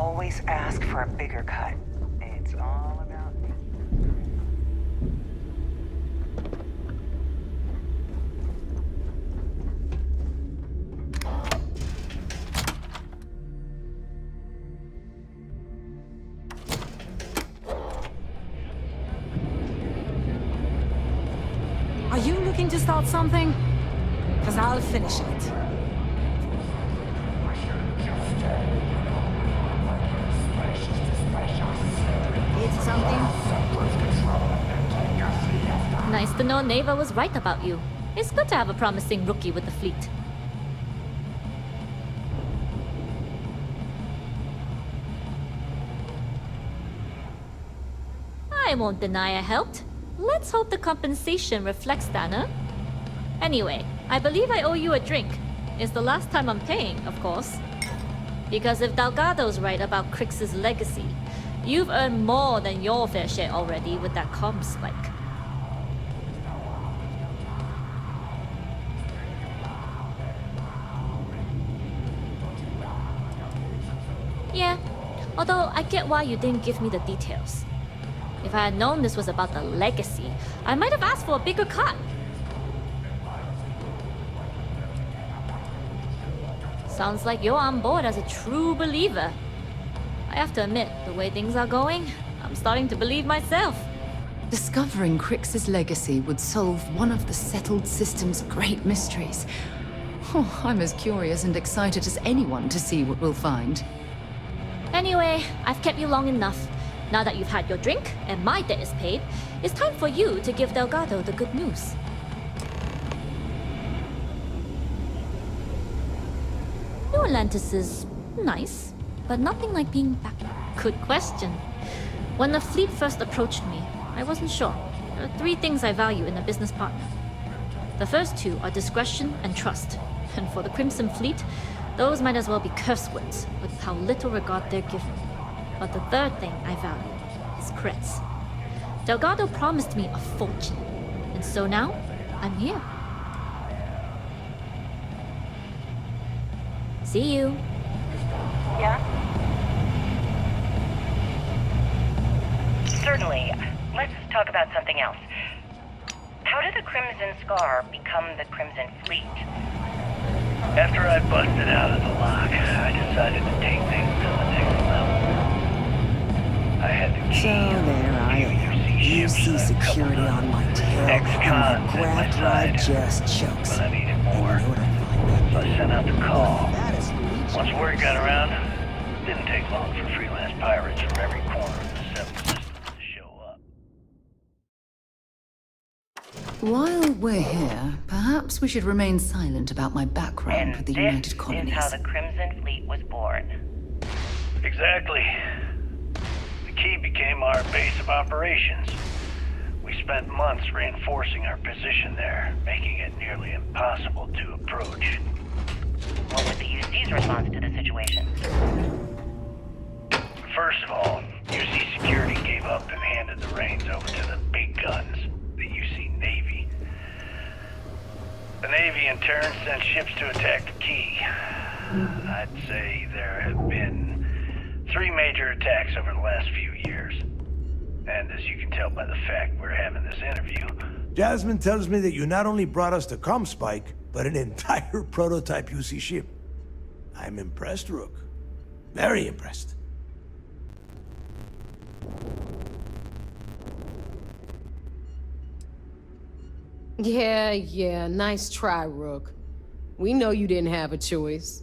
always ask for a bigger cut. It's all about me. Are you looking to start something? Because I'll finish it. It's something? Nice to know Neva was right about you. It's good to have a promising rookie with the fleet. I won't deny I helped. Let's hope the compensation reflects that, huh? Anyway, I believe I owe you a drink. It's the last time I'm paying, of course. Because if Delgado's right about Crix's legacy, you've earned more than your fair share already with that comm spike. Yeah, although I get why you didn't give me the details. If I had known this was about the legacy, I might have asked for a bigger cut. Sounds like you're on board as a true believer. I have to admit, the way things are going, I'm starting to believe myself. Discovering Crix's legacy would solve one of the settled system's great mysteries. Oh, I'm as curious and excited as anyone to see what we'll find. Anyway, I've kept you long enough. Now that you've had your drink and my debt is paid, it's time for you to give Delgado the good news. New Atlantis is nice, but nothing like being back. Good question. When the fleet first approached me, I wasn't sure. There are 3 things I value in a business partner. The first 2 are discretion and trust. And for the Crimson Fleet, those might as well be curse words with how little regard they're given. But the third thing I value is creds. Delgado promised me a fortune, and so now, I'm here. See you. Yeah? Certainly. Let's talk about something else. How did the Crimson Scar become the Crimson Fleet? After I busted out of the lock, I decided to take things to the next level. I had the key. So there I am. UC security on my tail, and my graft drive just chokes. But I needed And more. you know what I find that So I sent out the call. That is reach. Once word got around, it didn't take long for freelance pirates from every corner of the 7 systems to show up. While we're here, perhaps we should remain silent about my background with the United Colonies. This is how the Crimson Fleet was born. Exactly. The key became our base of operations. We spent months reinforcing our position there, making it nearly impossible to approach. What was the UC's response to the situation? First of all, UC Security gave up and handed the reins over to the big guns, the UC Navy. The Navy in turn sent ships to attack the key. I'd say there have been 3 major attacks over the last few years. And as you can tell by the fact we're having this interview, Jasmine tells me that you not only brought us the comm spike, but an entire prototype UC ship. I'm impressed, Rook. Very impressed. Yeah, nice try, Rook. We know you didn't have a choice.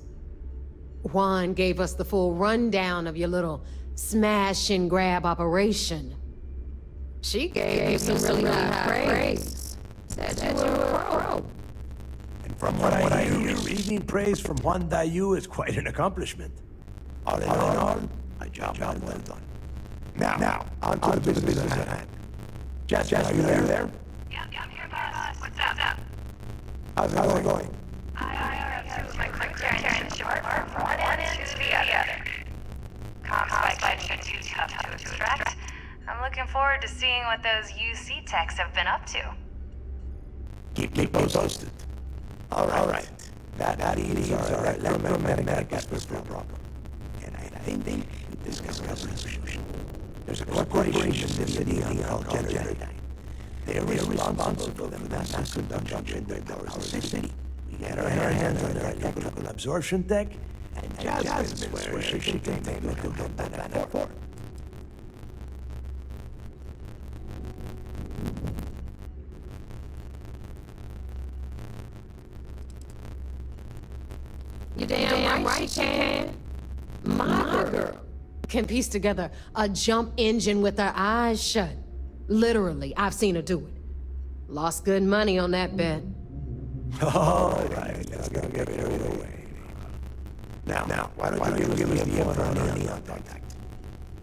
Juan gave us the full rundown of your little smash and grab operation. She gave you some really high praise. Said you were a pro. And from what I hear, receiving praise from Juan Dayu is quite an accomplishment. All in all, a job well done. Now, on to the business at hand. Jasmine, are you there? Yeah, here, boss. What's up? How's it going? I have my quick turn short from one end to the other. Comp spikes are too tough to extract. I'm looking forward to seeing what those UC techs have been up to. Keep me posted. All right. That is our electromagnetic atmosphere problem. And I think this resolution. There's a corporation in the city called Generator. They are responsible for the massive production of the city. We get our hands on their electrical absorption tech, and Jasmine swears she can take a look at that for. You damn right she can. My girl can piece together a jump engine with her eyes shut. Literally, I've seen her do it. Lost good money on that bet. All right, let's go get it away. Now, why don't you give us the info on the contact?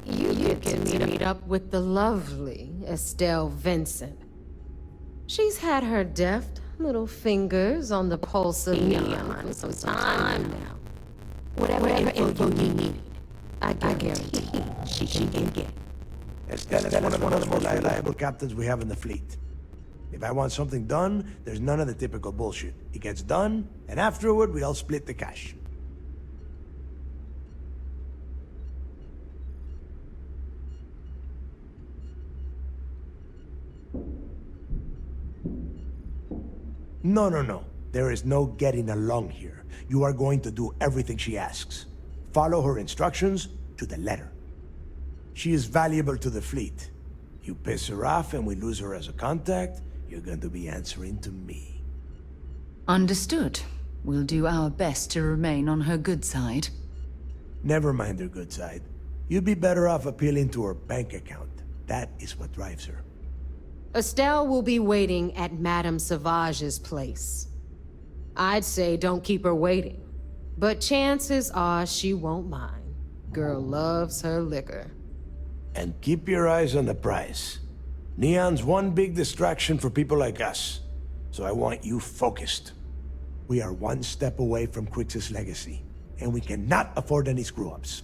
You can meet up with the lovely Estelle Vincent. She's had her deft little fingers on the pulse of neon for some time now. Whatever info you need, I guarantee she can get. Estelle is one of the most reliable captains we have in the fleet. If I want something done, there's none of the typical bullshit. It gets done, and afterward, we all split the cash. No. There is no getting along here. You are going to do everything she asks. Follow her instructions to the letter. She is valuable to the fleet. You piss her off and we lose her as a contact, you're going to be answering to me. Understood. We'll do our best to remain on her good side. Never mind her good side. You'd be better off appealing to her bank account. That is what drives her. Estelle will be waiting at Madame Sauvage's place. I'd say don't keep her waiting, but chances are she won't mind. Girl loves her liquor. And keep your eyes on the prize. Neon's one big distraction for people like us, so I want you focused. We are one step away from Crix's legacy, and we cannot afford any screw-ups.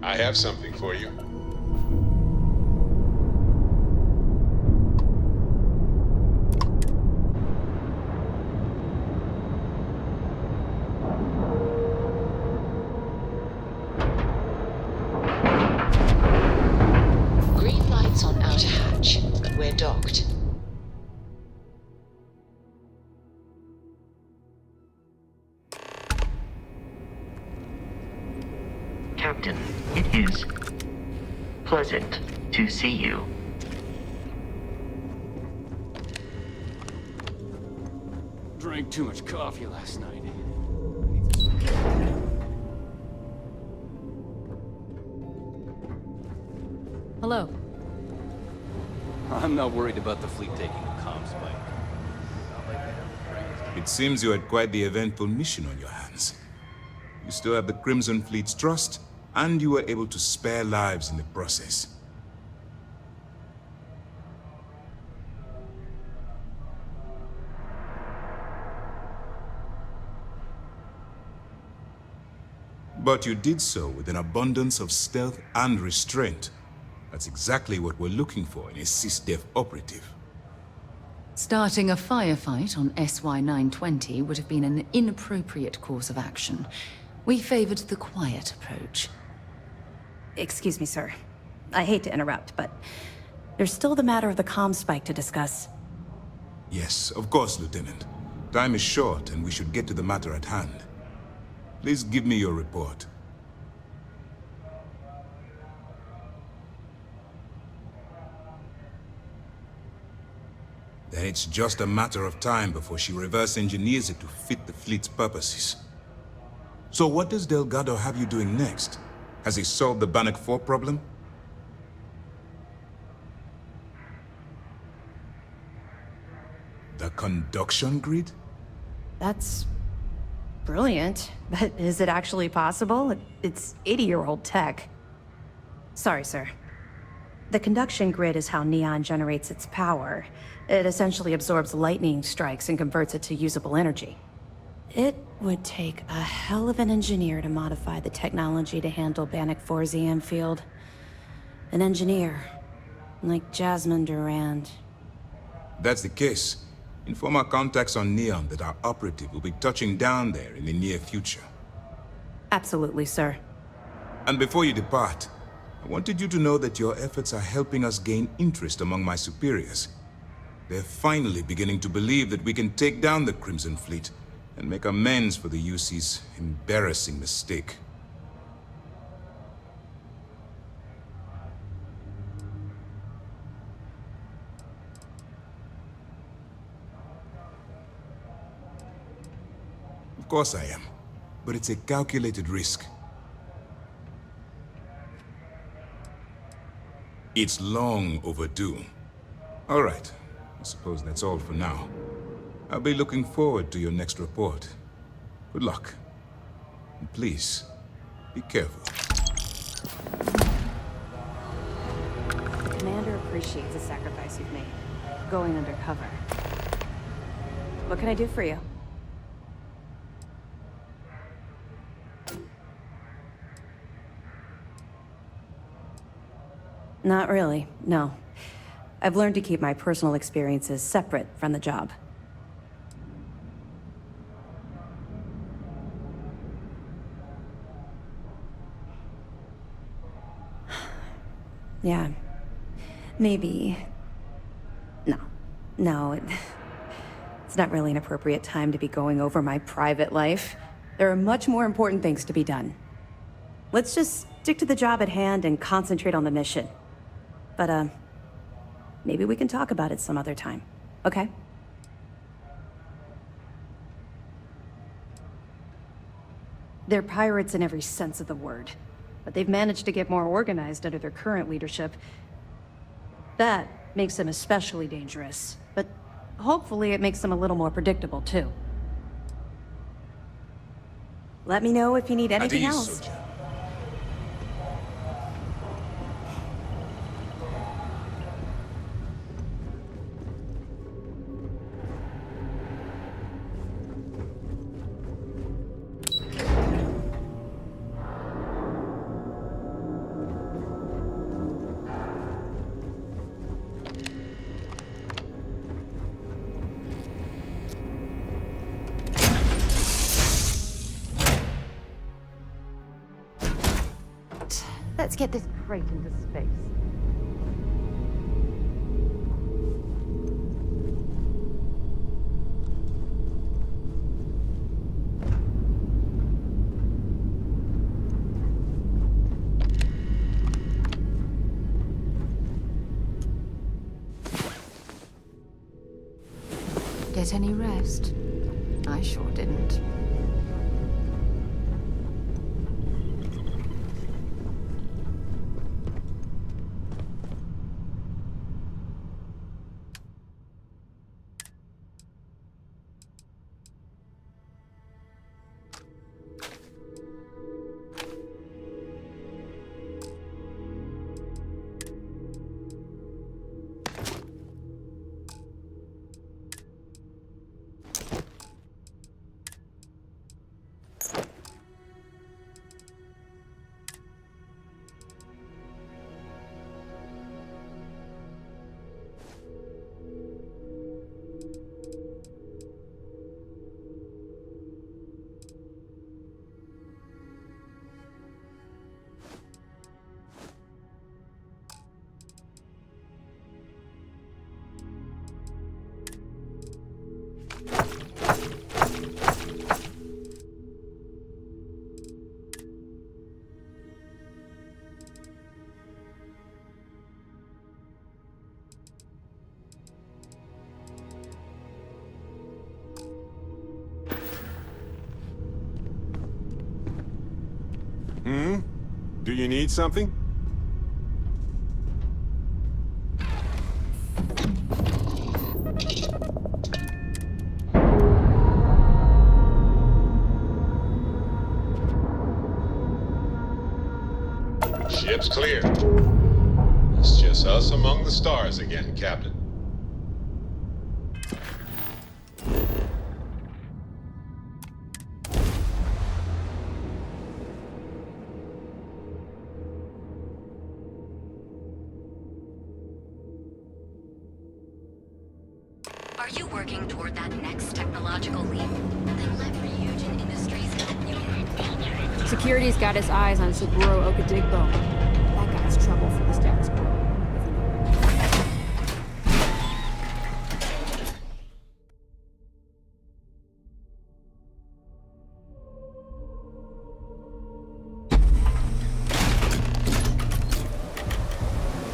I have something for you. Green lights on outer hatch, but we're docked. Captain, it is pleasant to see you. Drank too much coffee last night. Hello. I'm not worried about the fleet taking a comm spike. It seems you had quite the eventful mission on your hands. You still have the Crimson Fleet's trust, and you were able to spare lives in the process. But you did so with an abundance of stealth and restraint. That's exactly what we're looking for in a SysDef operative. Starting a firefight on SY-920 would have been an inappropriate course of action. We favored the quiet approach. Excuse me, sir. I hate to interrupt, but there's still the matter of the comm spike to discuss. Yes, of course, Lieutenant. Time is short, and we should get to the matter at hand. Please give me your report. Then it's just a matter of time before she reverse engineers it to fit the fleet's purposes. So what does Delgado have you doing next? Has he solved the Bannock 4 problem? conduction grid? That's brilliant, but is it actually possible? It's 80-year-old tech. Sorry, sir. The conduction grid is how Neon generates its power. It essentially absorbs lightning strikes and converts it to usable energy. It would take a hell of an engineer to modify the technology to handle Bannock 4's EM field. An engineer, like Jasmine Durand. That's the case. Inform our contacts on Neon that our operative will be touching down there in the near future. Absolutely, sir. And before you depart, I wanted you to know that your efforts are helping us gain interest among my superiors. They're finally beginning to believe that we can take down the Crimson Fleet and make amends for the UC's embarrassing mistake. Of course I am, but it's a calculated risk. It's long overdue. All right, I suppose that's all for now. I'll be looking forward to your next report. Good luck. And please, be careful. The commander appreciates the sacrifice you've made, going undercover. What can I do for you? Not really, no. I've learned to keep my personal experiences separate from the job. Yeah. Maybe. No, it's not really an appropriate time to be going over my private life. There are much more important things to be done. Let's just stick to the job at hand and concentrate on the mission. But, maybe we can talk about it some other time, okay? They're pirates in every sense of the word, but they've managed to get more organized under their current leadership. That makes them especially dangerous, but hopefully it makes them a little more predictable, too. Let me know if you need anything else. Soldier. Let's get this crate into space. Get any rest? I sure didn't. Do you need something? Ship's clear. It's just us among the stars again, Captain. Are you working toward that next technological leap? Then let Ryujin Industries help you. Security's got its eyes on Saburo Okadigbo. That guy's trouble for the status quo.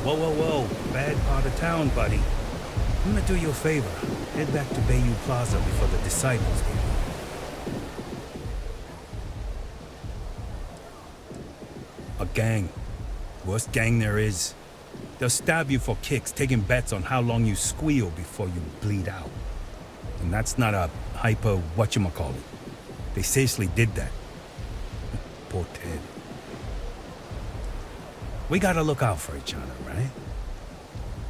Whoa, whoa, whoa. Bad part of town, buddy. I'm gonna do you a favor. Head back to Bayou Plaza before the Disciples get here. A gang. Worst gang there is. They'll stab you for kicks, taking bets on how long you squeal before you bleed out. And that's not a hyper whatchamacallit. They seriously did that. Poor Ted. We gotta look out for each other, right?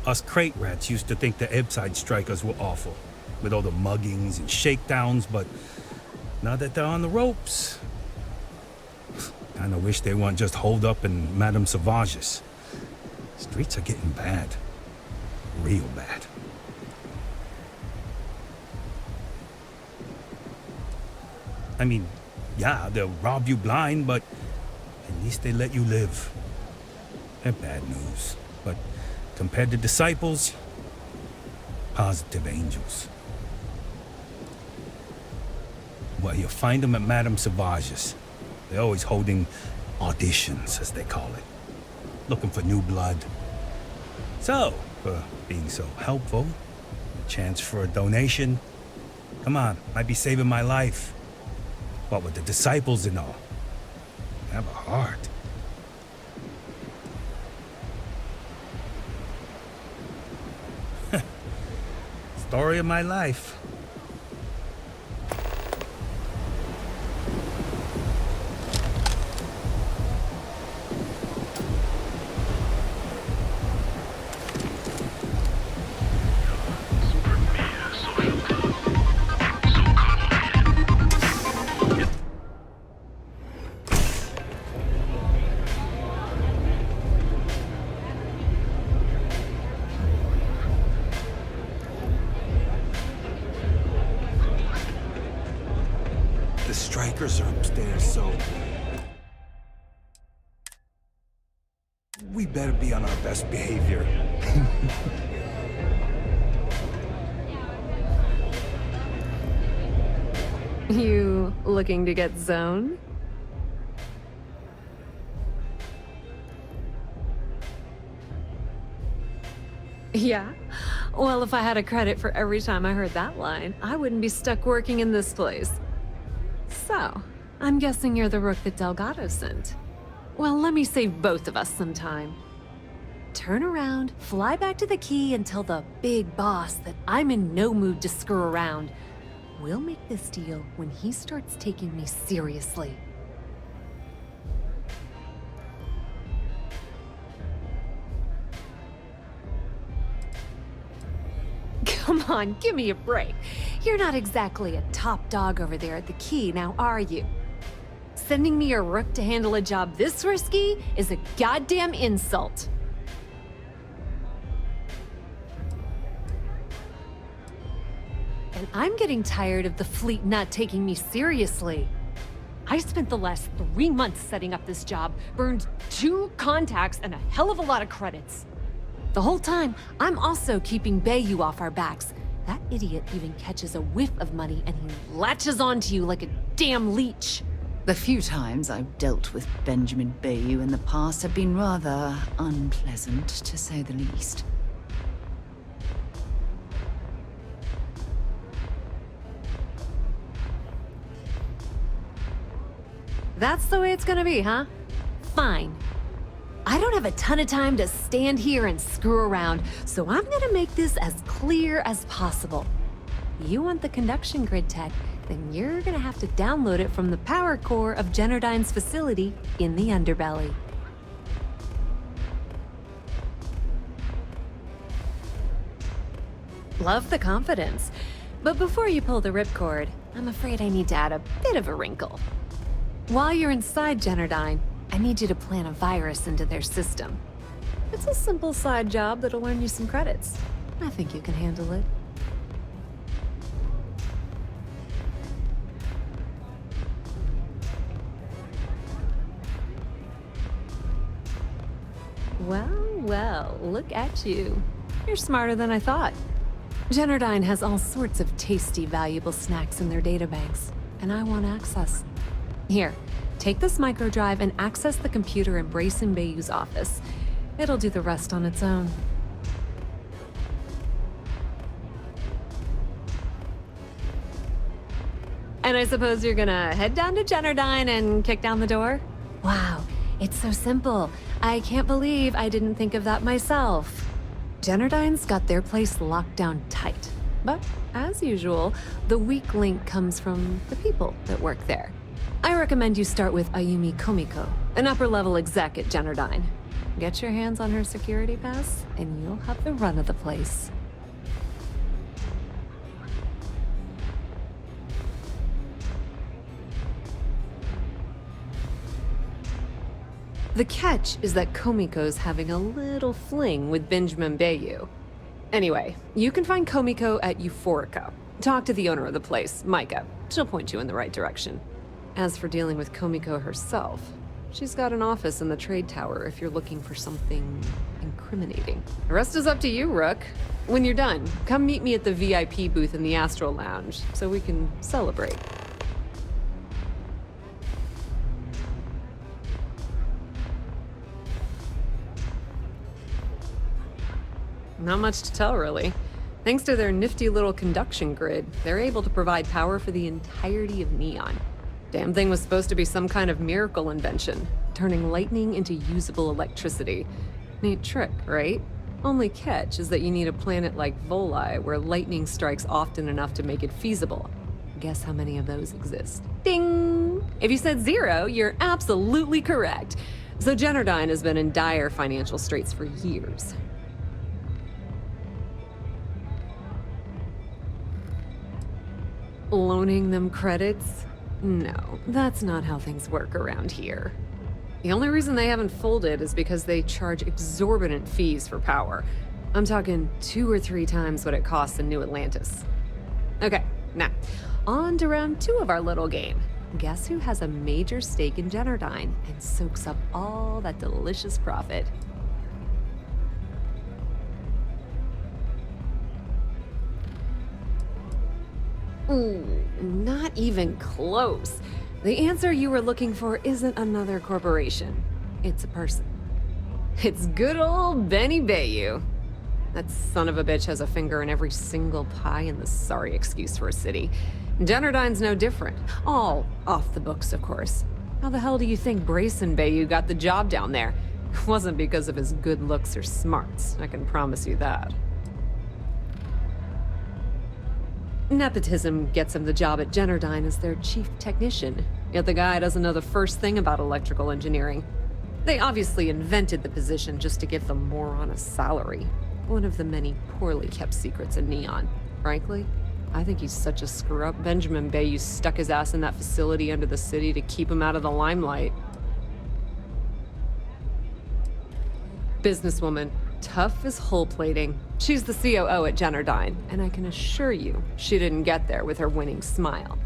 Us crate rats used to think the Ebbside strikers were awful, with all the muggings and shakedowns, but now that they're on the ropes, kinda wish they weren't just holed up in Madame Savage's. Streets are getting bad. Real bad. I mean, yeah, they'll rob you blind, but at least they let you live. They're bad news, but compared to Disciples, positive angels. Well, you'll find them at Madame Savage's. They're always holding auditions, as they call it. Looking for new blood. So, for being so helpful, a chance for a donation. Come on, might be saving my life. What with the Disciples and all. Have a heart. Story of my life. The strikers are upstairs, so we better be on our best behavior. You looking to get zoned? Yeah? Well, if I had a credit for every time I heard that line, I wouldn't be stuck working in this place. So, I'm guessing you're the rook that Delgado sent. Well, let me save both of us some time. Turn around, fly back to the key, and tell the big boss that I'm in no mood to screw around. We'll make this deal when he starts taking me seriously. Come on, give me a break. You're not exactly a top dog over there at the key, now are you? Sending me a rook to handle a job this risky is a goddamn insult. And I'm getting tired of the fleet not taking me seriously. I spent the last 3 months setting up this job, burned 2 contacts and a hell of a lot of credits. The whole time, I'm also keeping Bayou off our backs. That idiot even catches a whiff of money and he latches onto you like a damn leech. The few times I've dealt with Benjamin Bayou in the past have been rather unpleasant, to say the least. That's the way it's gonna be, huh? Fine. I don't have a ton of time to stand here and screw around, so I'm gonna make this as clear as possible. You want the conduction grid tech, then you're gonna have to download it from the power core of Genodyne's facility in the underbelly. Love the confidence. But before you pull the ripcord, I'm afraid I need to add a bit of a wrinkle. While you're inside Generdyne, I need you to plant a virus into their system. It's a simple side job that'll earn you some credits. I think you can handle it. Well, look at you. You're smarter than I thought. Generdyne has all sorts of tasty, valuable snacks in their databanks, and I want access. Here, take this microdrive and access the computer in Brayson Bayou's office. It'll do the rest on its own. And I suppose you're gonna head down to Generdyne and kick down the door? Wow, it's so simple. I can't believe I didn't think of that myself. Generdyne's got their place locked down tight. But, as usual, the weak link comes from the people that work there. I recommend you start with Ayumi Komiko, an upper-level exec at Generdyne. Get your hands on her security pass, and you'll have the run of the place. The catch is that Komiko's having a little fling with Benjamin Bayou. Anyway, you can find Komiko at Euphorica. Talk to the owner of the place, Micah. She'll point you in the right direction. As for dealing with Komiko herself, she's got an office in the trade tower if you're looking for something incriminating. The rest is up to you, Rook. When you're done, come meet me at the VIP booth in the Astral Lounge so we can celebrate. Not much to tell, really. Thanks to their nifty little conduction grid, they're able to provide power for the entirety of Neon. Damn thing was supposed to be some kind of miracle invention, turning lightning into usable electricity. Neat trick, right? Only catch is that you need a planet like Voli, where lightning strikes often enough to make it feasible. Guess how many of those exist? Ding! If you said 0, you're absolutely correct. So Generdyne has been in dire financial straits for years. Loaning them credits? No, that's not how things work around here. The only reason they haven't folded is because they charge exorbitant fees for power. I'm talking 2 or 3 times what it costs in New Atlantis. Okay, now, on to round 2 of our little game. Guess who has a major stake in Generdyne and soaks up all that delicious profit? Ooh, not even close. The answer you were looking for isn't another corporation. It's a person. It's good old Benny Bayou. That son of a bitch has a finger in every single pie in the sorry excuse for a city. Generdyne's no different. All off the books, of course. How the hell do you think Brayson Bayou got the job down there? It wasn't because of his good looks or smarts, I can promise you that. Nepotism gets him the job at Generdyne as their chief technician, yet the guy doesn't know the first thing about electrical engineering. They obviously invented the position just to give them more on a salary. One of the many poorly kept secrets in Neon. Frankly, I think he's such a screw-up. Benjamin Bayou stuck his ass in that facility under the city to keep him out of the limelight. Businesswoman. Tough as hull plating. She's the COO at Generdyne, and I can assure you she didn't get there with her winning smile.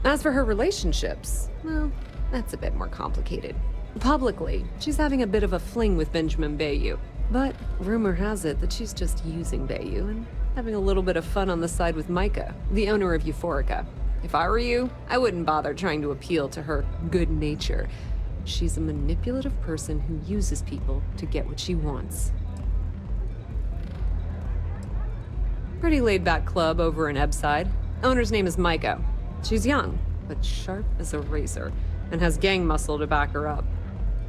As for her relationships, well, that's a bit more complicated. Publicly, she's having a bit of a fling with Benjamin Bayou, but rumor has it that she's just using Bayou and having a little bit of fun on the side with Micah, the owner of Euphorica. If I were you, I wouldn't bother trying to appeal to her good nature. She's a manipulative person who uses people to get what she wants. Pretty laid-back club over in Ebbside. Owner's name is Micah. She's young, but sharp as a razor, and has gang muscle to back her up.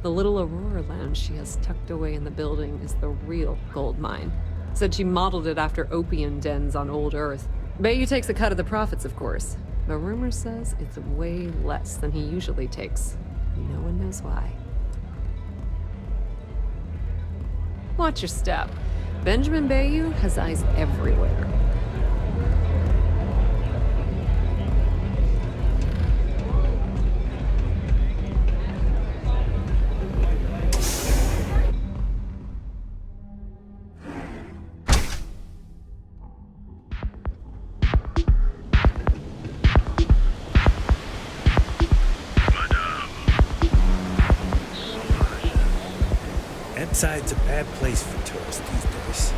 The little Aurora lounge she has tucked away in the building is the real gold mine. Said she modeled it after opium dens on old Earth. Bayou takes a cut of the profits, of course, but rumor says it's way less than he usually takes. No one knows why. Watch your step. Benjamin Bayou has eyes everywhere. Side's a bad place for tourists these days.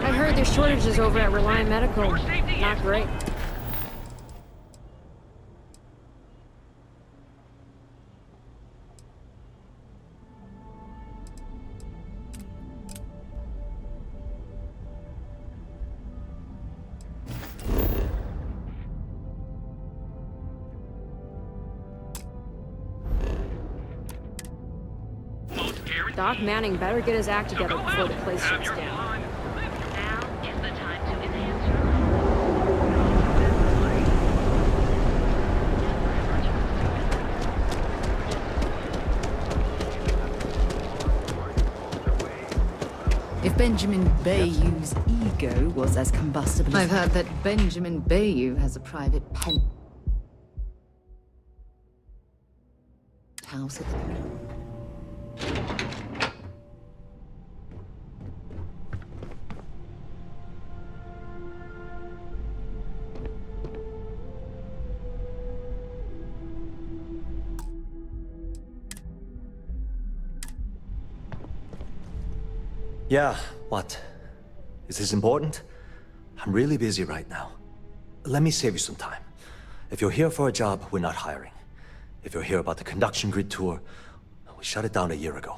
I heard there's shortages over at Reliant Medical. Not great. Doc Manning better get his act together before the place shuts down. If Benjamin Bayou's ego was as combustible as... I've heard that Benjamin Bayou has a private house at the moment. Yeah, what? Is this important? I'm really busy right now. Let me save you some time. If you're here for a job, we're not hiring. If you're here about the conduction grid tour, we shut it down a year ago.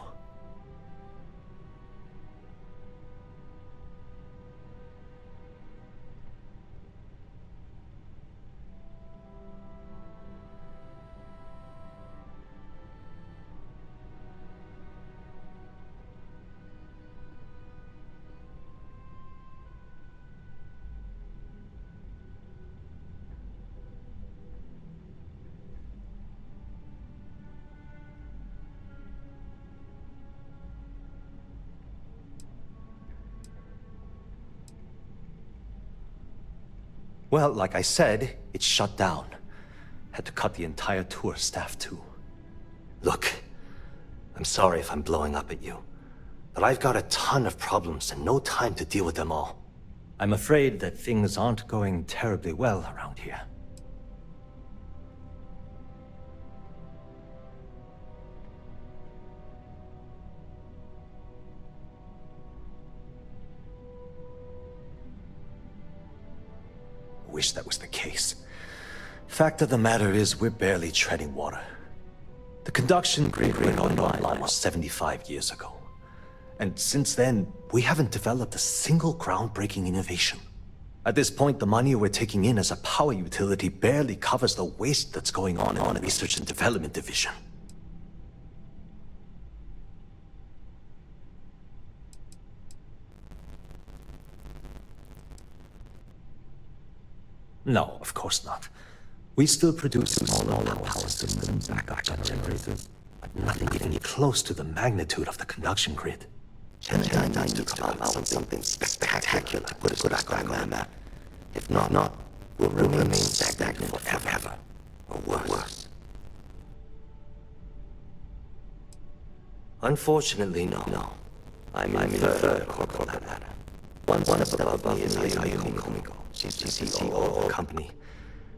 Well, like I said, it's shut down. Had to cut the entire tour staff too. Look, I'm sorry if I'm blowing up at you, but I've got a ton of problems and no time to deal with them all. I'm afraid that things aren't going terribly well around here. Wish that was the case. Fact of the matter is, we're barely treading water. The conduction grid went online 75 years ago. And since then, we haven't developed a single groundbreaking innovation. At this point, the money we're taking in as a power utility barely covers the waste that's going on in the Research and Development Division. No, of course not. We still produce small power systems, backup generators, but nothing even close to the magnitude of the conduction grid. Ten times to come out with something spectacular to put us back on the map. If not, we'll remain stagnant forever, or worse. Unfortunately, no. I'm in third corporate ladder. One above me is Ayumi. She's the COO of the company.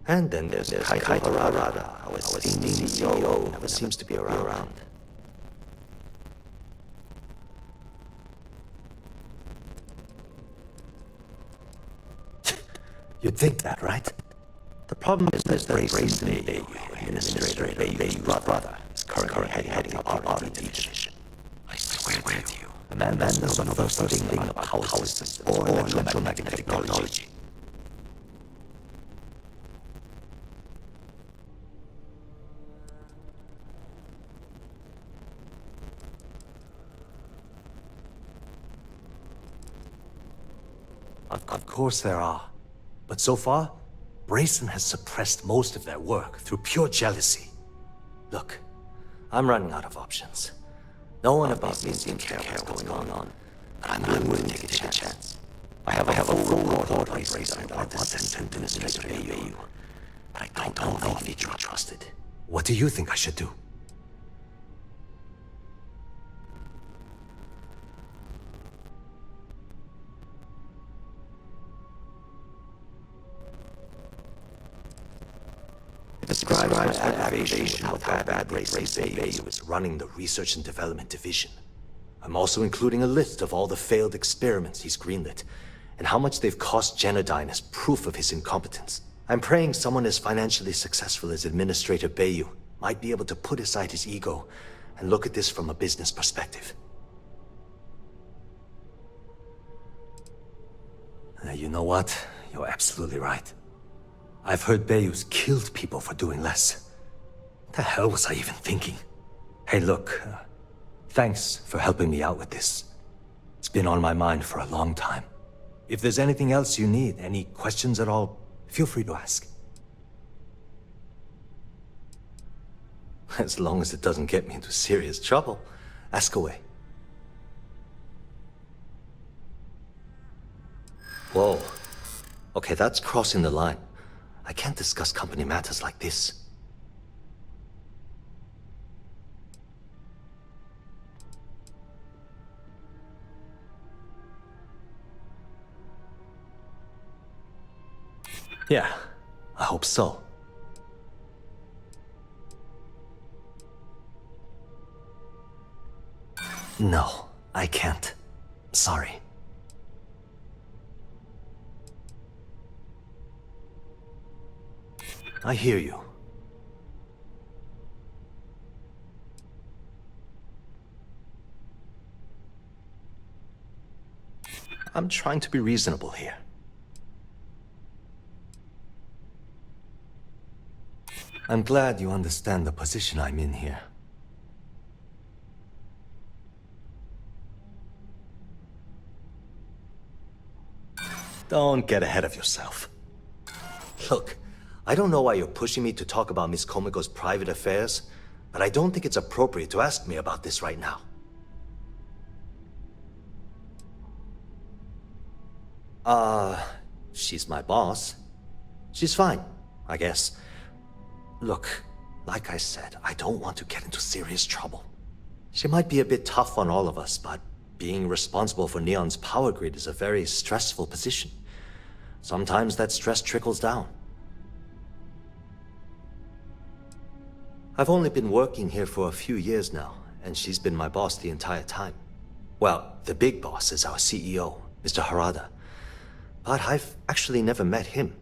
And then there's Kaito Harada, our esteemed CEO, never seems to be around. You'd think that, right? The problem is that Grayson Bayou, Administrator Bayou's brother, is currently heading up our R&D division. I swear to you, the man knows the first thing about power systems or electromagnetic technology. Of course there are. But so far, Brayson has suppressed most of their work through pure jealousy. Look, I'm running out of options. No one above me is taking care of what's going on, but I'm willing to take a chance. I have a full report of Brayson and Administrator Bayou, but I don't know if he can be trusted. What do you think I should do? aggravation of how bad Bayou is running the research and development division. I'm also including a list of all the failed experiments he's greenlit, and how much they've cost Genodyne as proof of his incompetence. I'm praying someone as financially successful as Administrator Bayou might be able to put aside his ego and look at this from a business perspective. You know what? You're absolutely right. I've heard Bayou's killed people for doing less. What the hell was I even thinking? Hey, look, thanks for helping me out with this. It's been on my mind for a long time. If there's anything else you need, any questions at all, feel free to ask. As long as it doesn't get me into serious trouble, ask away. Whoa. Okay, that's crossing the line. I can't discuss company matters like this. Yeah, I hope so. No, I can't. Sorry. I hear you. I'm trying to be reasonable here. I'm glad you understand the position I'm in here. Don't get ahead of yourself. Look, I don't know why you're pushing me to talk about Miss Komiko's private affairs, but I don't think it's appropriate to ask me about this right now. She's my boss. She's fine, I guess. Look, like I said, I don't want to get into serious trouble. She might be a bit tough on all of us, but being responsible for Neon's power grid is a very stressful position. Sometimes that stress trickles down. I've only been working here for a few years now, and she's been my boss the entire time. Well, the big boss is our CEO, Mr. Harada. But I've actually never met him.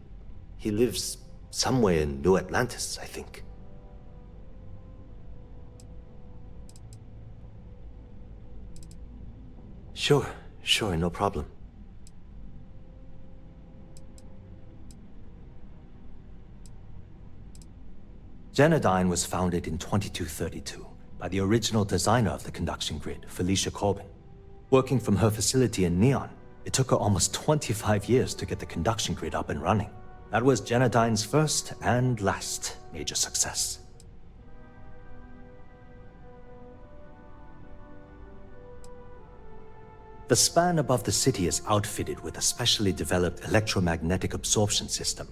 He lives somewhere in New Atlantis, I think. Sure, no problem. Genodyne was founded in 2232 by the original designer of the conduction grid, Felicia Corbin. Working from her facility in Neon, it took her almost 25 years to get the conduction grid up and running. That was Genodyne's first and last major success. The span above the city is outfitted with a specially developed electromagnetic absorption system.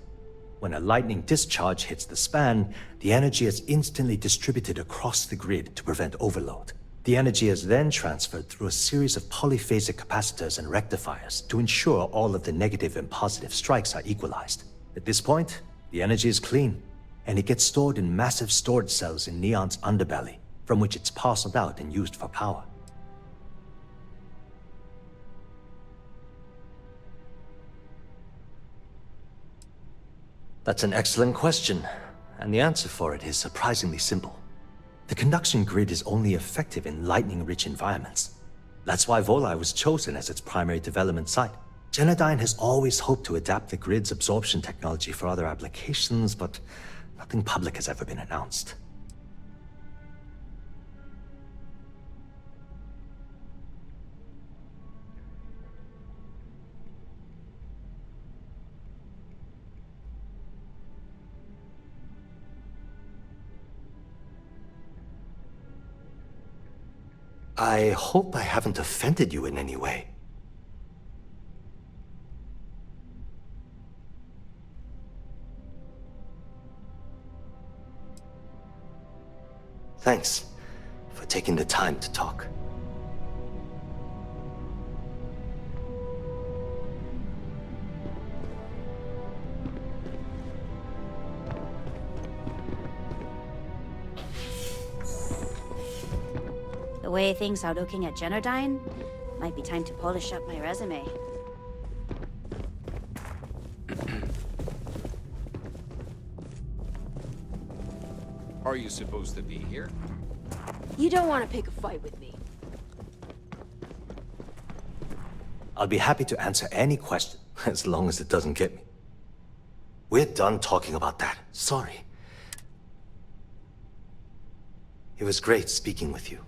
When a lightning discharge hits the span, the energy is instantly distributed across the grid to prevent overload. The energy is then transferred through a series of polyphasic capacitors and rectifiers to ensure all of the negative and positive strikes are equalized. At this point, the energy is clean, and it gets stored in massive storage cells in Neon's underbelly, from which it's parceled out and used for power. That's an excellent question, and the answer for it is surprisingly simple. The conduction grid is only effective in lightning-rich environments. That's why Volai was chosen as its primary development site. Genodyne has always hoped to adapt the grid's absorption technology for other applications, but nothing public has ever been announced. I hope I haven't offended you in any way. Thanks for taking the time to talk. The way things are looking at Generdyne, might be time to polish up my resume. Are you supposed to be here? You don't want to pick a fight with me. I'll be happy to answer any question, as long as it doesn't get me. We're done talking about that. Sorry. It was great speaking with you.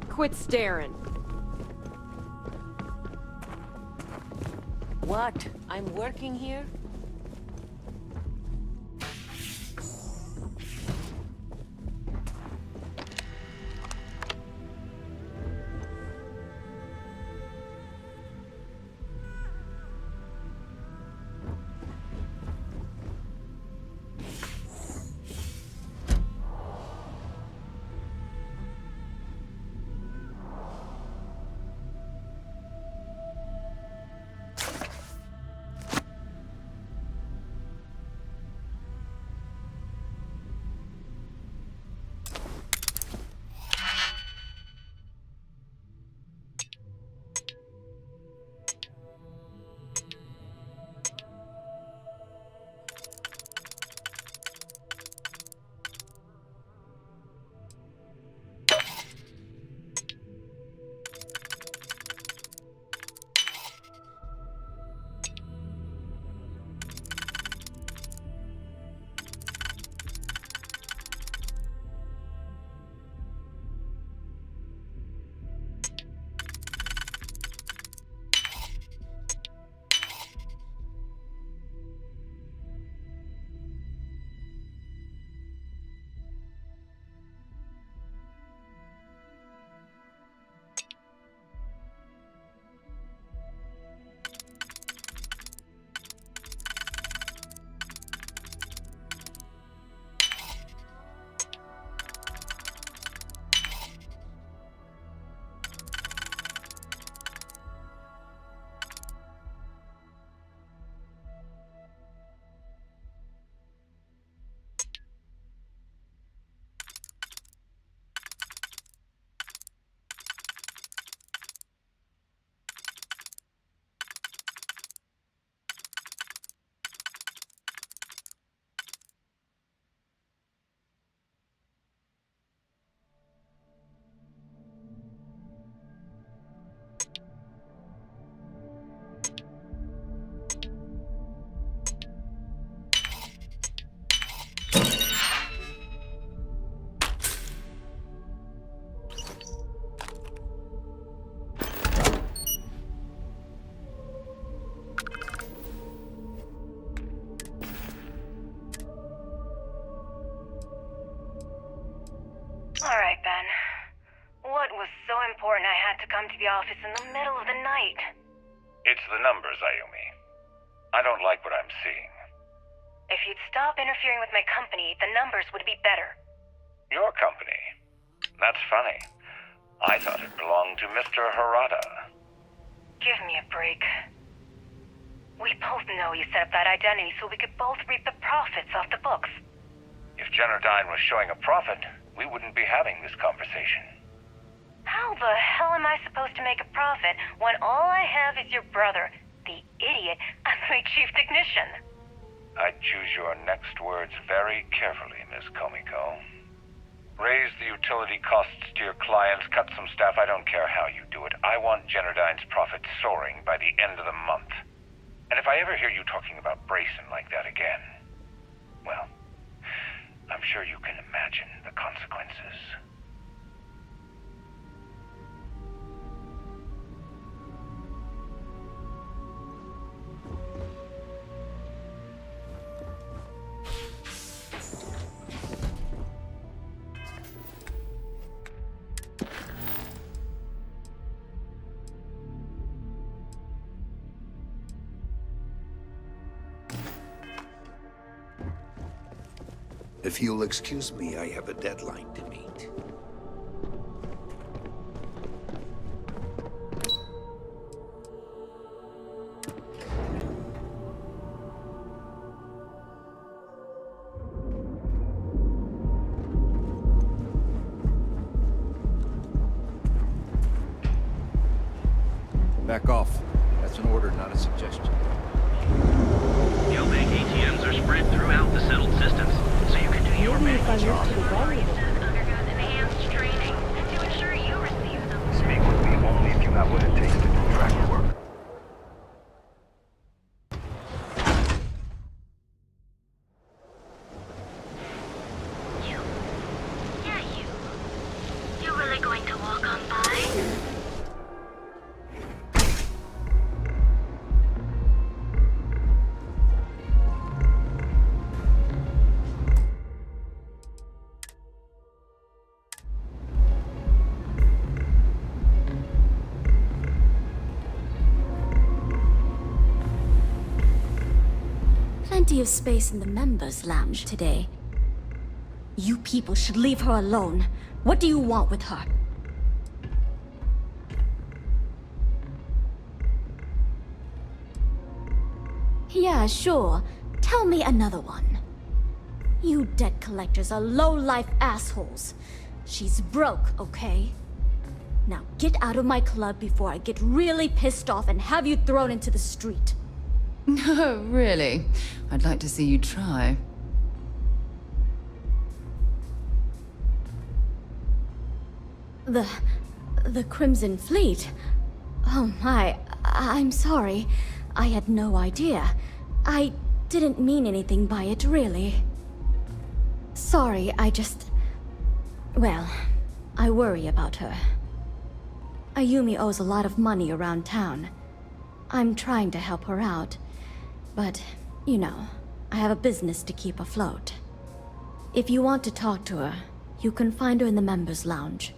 Quit staring. What? I'm working here? All right, Ben. What was so important I had to come to the office in the middle of the night? It's the numbers, Ayumi. I don't like what I'm seeing. If you'd stop interfering with my company, the numbers would be better. Your company? That's funny. I thought it belonged to Mr. Harada. Give me a break. We both know you set up that identity so we could both reap the profits off the books. If Generdyne was showing a profit, we wouldn't be having this conversation. How the hell am I supposed to make a profit when all I have is your brother, the idiot, as my chief technician? I'd choose your next words very carefully, Miss Komiko. Raise the utility costs to your clients, cut some staff, I don't care how you do it. I want Generdyne's profits soaring by the end of the month. And if I ever hear you talking about Brayson like that again, well, I'm sure you can imagine the consequences. If you'll excuse me, I have a deadline to meet. Back off. That's an order, not a suggestion. Geobank ATMs are spread throughout the settled systems, so you can do your banking job. Undergoes enhanced training to ensure you receive them. Speak with me only if you have what it takes to do track work. You really going to walk on by? Plenty of space in the members' lounge today. You people should leave her alone. What do you want with her? Yeah, sure. Tell me another one. You debt collectors are low-life assholes. She's broke, okay? Now get out of my club before I get really pissed off and have you thrown into the street. No, really. I'd like to see you try. The Crimson Fleet? Oh my, I'm sorry. I had no idea. I didn't mean anything by it, really. Sorry, well, I worry about her. Ayumi owes a lot of money around town. I'm trying to help her out. But, you know, I have a business to keep afloat. If you want to talk to her, you can find her in the members' lounge.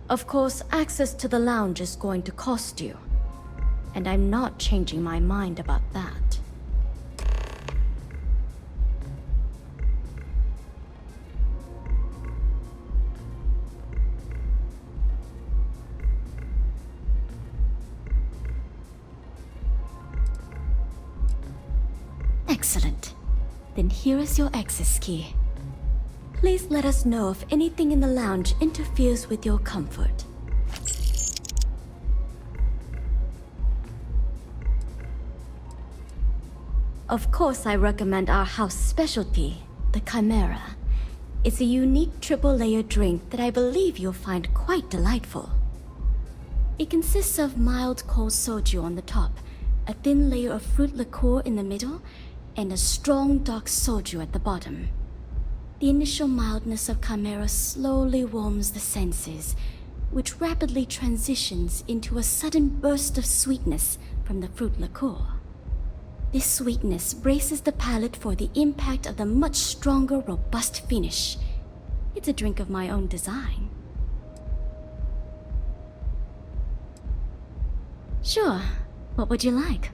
Of course, access to the lounge is going to cost you. And I'm not changing my mind about that. Excellent. Then here is your access key. Please let us know if anything in the lounge interferes with your comfort. Of course, I recommend our house specialty, the Chimera. It's a unique triple-layer drink that I believe you'll find quite delightful. It consists of mild cold soju on the top, a thin layer of fruit liqueur in the middle, and a strong dark soju at the bottom. The initial mildness of Chimera slowly warms the senses, which rapidly transitions into a sudden burst of sweetness from the fruit liqueur. This sweetness braces the palate for the impact of the much stronger, robust finish. It's a drink of my own design. Sure. What would you like?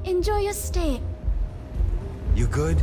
Enjoy your stay. You good?